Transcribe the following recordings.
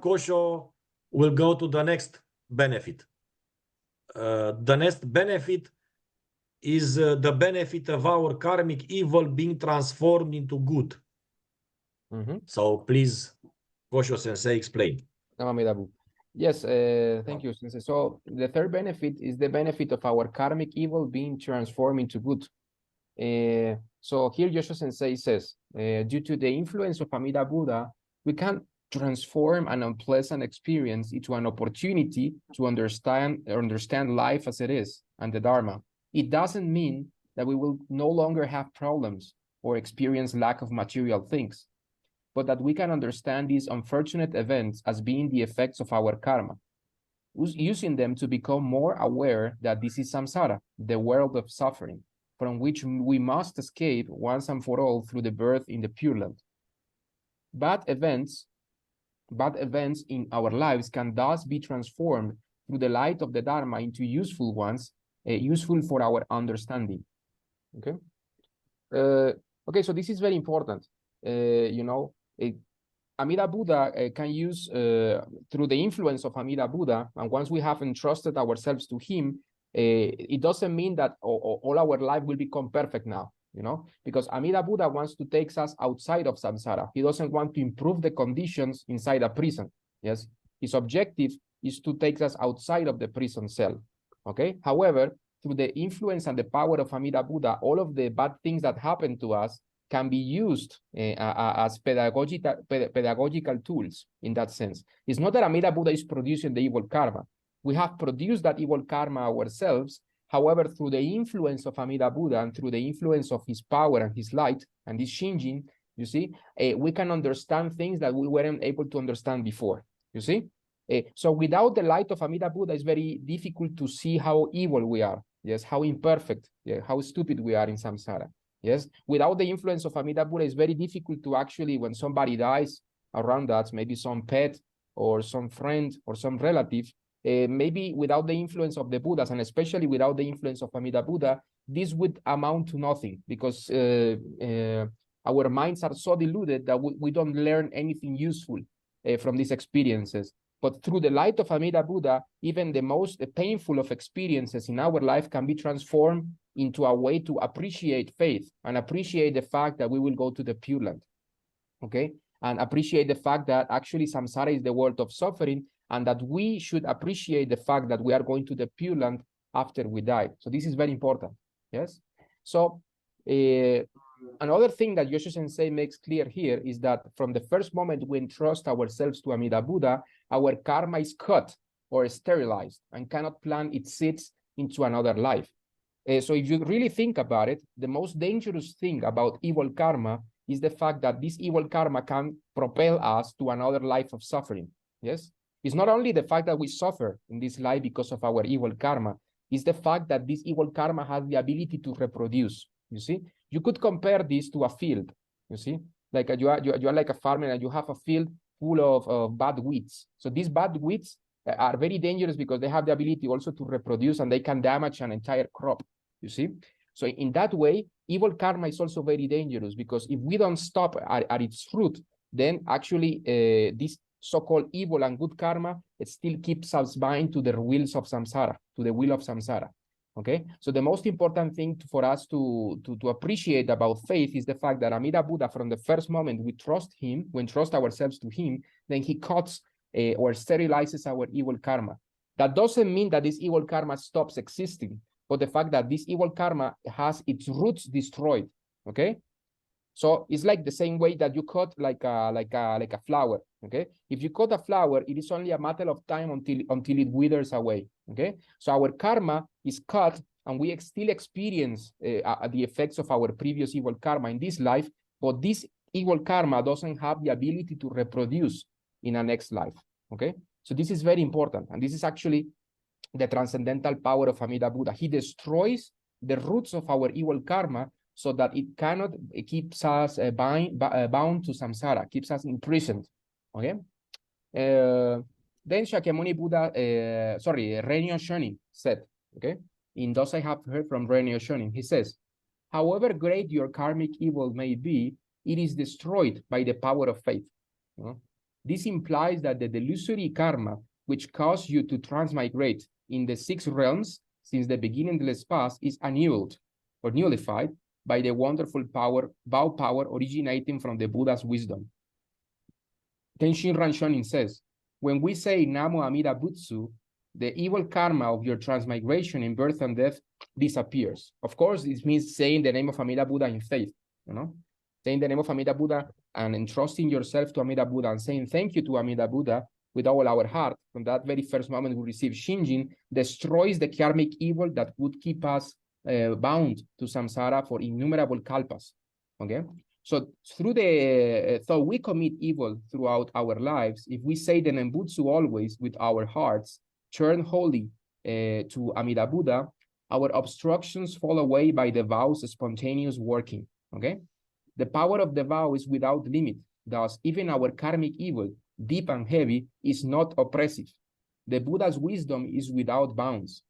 Kosho will go to the next benefit. The next benefit is the benefit of our karmic evil being transformed into good. So please, Kosho Sensei, explain. Amida Buddha. Yes, thank you, Sensei. So the third benefit is the benefit of our karmic evil being transformed into good. So here Jodo Sensei says, due to the influence of Amida Buddha, we can transform an unpleasant experience into an opportunity to understand life as it is and the Dharma. It doesn't mean that we will no longer have problems or experience lack of material things, but that we can understand these unfortunate events as being the effects of our karma, using them to become more aware that this is samsara, the world of suffering, from which we must escape once and for all through the birth in the Pure Land. Bad events in our lives can thus be transformed through the light of the Dharma into useful ones, useful for our understanding. Okay. Okay, so this is very important. Amida Buddha can use, through the influence of Amida Buddha, and once we have entrusted ourselves to him, it doesn't mean that all our life will become perfect now, because Amida Buddha wants to take us outside of samsara. He doesn't want to improve the conditions inside a prison. Yes, his objective is to take us outside of the prison cell. Okay. However, through the influence and the power of Amida Buddha, all of the bad things that happen to us can be used as pedagogical tools in that sense. It's not that Amida Buddha is producing the evil karma. We have produced that evil karma ourselves. However, through the influence of Amida Buddha and through the influence of his power and his light and his Shinjin, you see, we can understand things that we weren't able to understand before, you see? So without the light of Amida Buddha, it's very difficult to see how evil we are, yes, how imperfect, yeah, how stupid we are in samsara. Yes, without the influence of Amida Buddha, it's very difficult to actually, when somebody dies around us, maybe some pet or some friend or some relative, maybe without the influence of the Buddhas, and especially without the influence of Amida Buddha, this would amount to nothing, because our minds are so deluded that we don't learn anything useful from these experiences. But through the light of Amida Buddha, even the most painful of experiences in our life can be transformed into a way to appreciate faith and appreciate the fact that we will go to the Pure Land, okay? And appreciate the fact that actually samsara is the world of suffering, and that we should appreciate the fact that we are going to the Pure Land after we die. So this is very important, yes? So another thing that Jodo Sensei makes clear here is that from the first moment we entrust ourselves to Amida Buddha, our karma is cut or sterilized and cannot plant its seeds into another life. So if you really think about it, the most dangerous thing about evil karma is the fact that this evil karma can propel us to another life of suffering. Yes, it's not only the fact that we suffer in this life because of our evil karma, it's the fact that this evil karma has the ability to reproduce. You see, you could compare this to a field. You see, like you are like a farmer and you have a field full of bad weeds. So these bad weeds are very dangerous because they have the ability also to reproduce, and they can damage an entire crop, you see? So in that way, evil karma is also very dangerous, because if we don't stop at its root, then actually this so-called evil and good karma, it still keeps us bound to the wheels of samsara, to the wheel of samsara, okay? So the most important thing for us to appreciate about faith is the fact that Amida Buddha, from the first moment we trust him, we entrust ourselves to him, then he cuts or sterilizes our evil karma. That doesn't mean that this evil karma stops existing, but the fact that this evil karma has its roots destroyed, okay? So it's like the same way that you cut like a flower, okay? If you cut a flower, it is only a matter of time until it withers away, okay? So our karma is cut, and we still experience the effects of our previous evil karma in this life, but this evil karma doesn't have the ability to reproduce in a next life, okay? So this is very important, and this is actually the transcendental power of Amida Buddha. He destroys the roots of our evil karma so that it cannot keeps us bound to samsara, keeps us imprisoned, okay? Then Shakyamuni Buddha, Renyo Shonin said, okay? In those I have heard from Renyo Shonin, he says, however great your karmic evil may be, it is destroyed by the power of faith. This implies that the delusory karma, which caused you to transmigrate in the 6 realms since the beginningless past, is annulled or nullified by the wonderful vow power originating from the Buddha's wisdom. Then Shinran Shonin says, when we say Namo Amida Butsu, the evil karma of your transmigration in birth and death disappears. Of course, this means saying the name of Amida Buddha in faith, saying the name of Amida Buddha and entrusting yourself to Amida Buddha and saying thank you to Amida Buddha with all our heart. From that very first moment we receive Shinjin, destroys the karmic evil that would keep us bound to samsara for innumerable kalpas. Okay, so through the though we commit evil throughout our lives, if we say the Nembutsu always with our hearts, turn wholly to Amida Buddha, our obstructions fall away by the vow's spontaneous working. Okay, the power of the vow is without limit. Thus, even our karmic evil, deep and heavy, is not oppressive. The Buddha's wisdom is without bounds.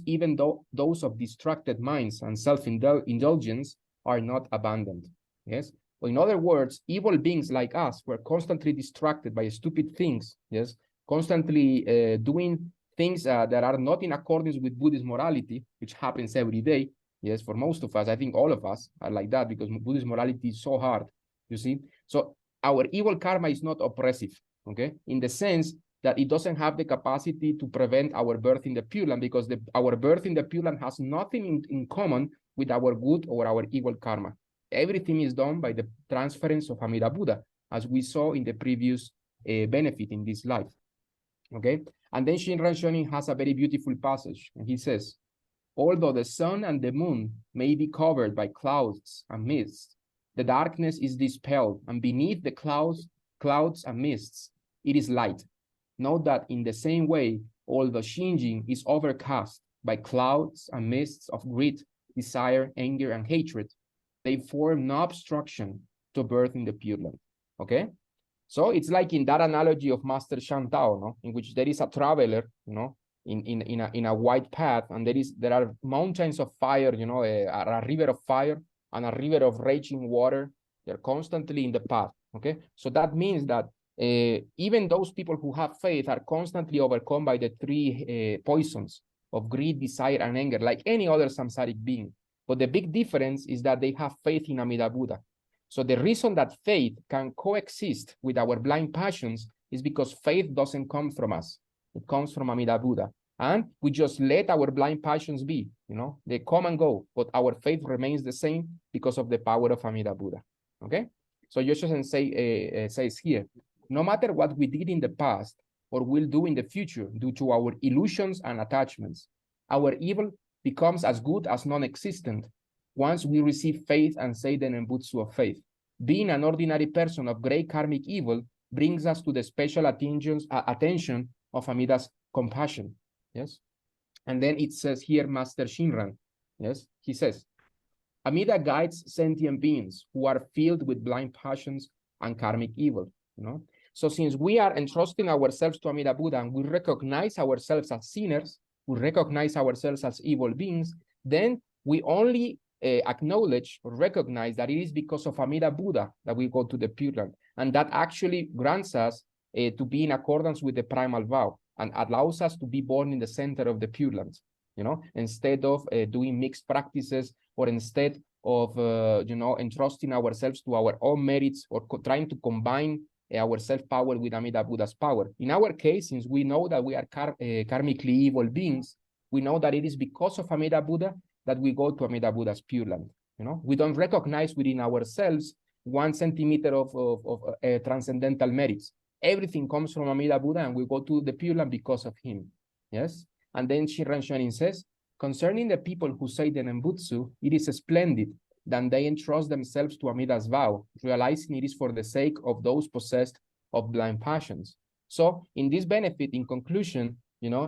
Even though those of distracted minds and self-indulgence are not abandoned. Yes. Well, in other words, evil beings like us were constantly distracted by stupid things. Yes. Constantly doing things that are not in accordance with Buddhist morality, which happens every day. Yes, for most of us, I think all of us are like that because Buddhist morality is so hard. You see, so our evil karma is not oppressive. Okay, in the sense that it doesn't have the capacity to prevent our birth in the Pure Land, because our birth in the Pure Land has nothing in common with our good or our evil karma. Everything is done by the transference of Amida Buddha, as we saw in the previous benefit in this life. Okay, and then Shinran Shonin has a very beautiful passage, and he says, although the sun and the moon may be covered by clouds and mists, the darkness is dispelled, and beneath the clouds and mists, it is light. Note that in the same way, although Shinjin is overcast by clouds and mists of greed, desire, anger, and hatred, they form no obstruction to birth in the Pure Land. Okay? So it's like in that analogy of Master Shantao, no? In which there is a traveler, in a white path, and there are mountains of fire, a river of fire and a river of raging water. They're constantly in the path. Okay? So that means that even those people who have faith are constantly overcome by the 3 poisons of greed, desire, and anger, like any other samsaric being. But the big difference is that they have faith in Amida Buddha. So the reason that faith can coexist with our blind passions is because faith doesn't come from us. It comes from Amida Buddha. And we just let our blind passions be, they come and go, but our faith remains the same because of the power of Amida Buddha. Okay? So Yosho Sensei says here, no matter what we did in the past or will do in the future due to our illusions and attachments, our evil becomes as good as non-existent once we receive faith and say the Nembutsu of faith. Being an ordinary person of great karmic evil brings us to the special attention of Amida's compassion. Yes. And then it says here, Master Shinran. Yes. He says, Amida guides sentient beings who are filled with blind passions and karmic evil. So since we are entrusting ourselves to Amida Buddha and we recognize ourselves as sinners, we recognize ourselves as evil beings, then we only acknowledge or recognize that it is because of Amida Buddha that we go to the Pure Land. And that actually grants us to be in accordance with the primal vow and allows us to be born in the center of the Pure Land, instead of doing mixed practices, or instead of, entrusting ourselves to our own merits, or trying to combine our self-power with Amida Buddha's power. In our case, since we know that we are karmically evil beings, we know that it is because of Amida Buddha that we go to Amida Buddha's Pure Land. We don't recognize within ourselves 1 centimeter of transcendental merits. Everything comes from Amida Buddha, and we go to the Pure Land because of him. Yes? And then Shinran Shonin says, concerning the people who say the Nembutsu, it is splendid that they entrust themselves to Amida's vow, realizing it is for the sake of those possessed of blind passions. So in this benefit, in conclusion,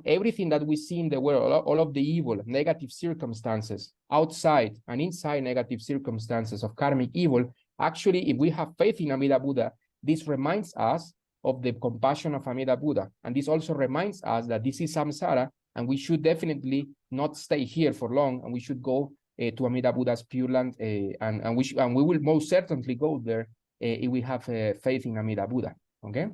everything that we see in the world, all of the evil, negative circumstances, outside and inside negative circumstances of karmic evil, actually, if we have faith in Amida Buddha, this reminds us of the compassion of Amida Buddha. And this also reminds us that this is samsara, and we should definitely not stay here for long, and we should go to Amida Buddha's Pure Land, and we will most certainly go there if we have faith in Amida Buddha. Okay,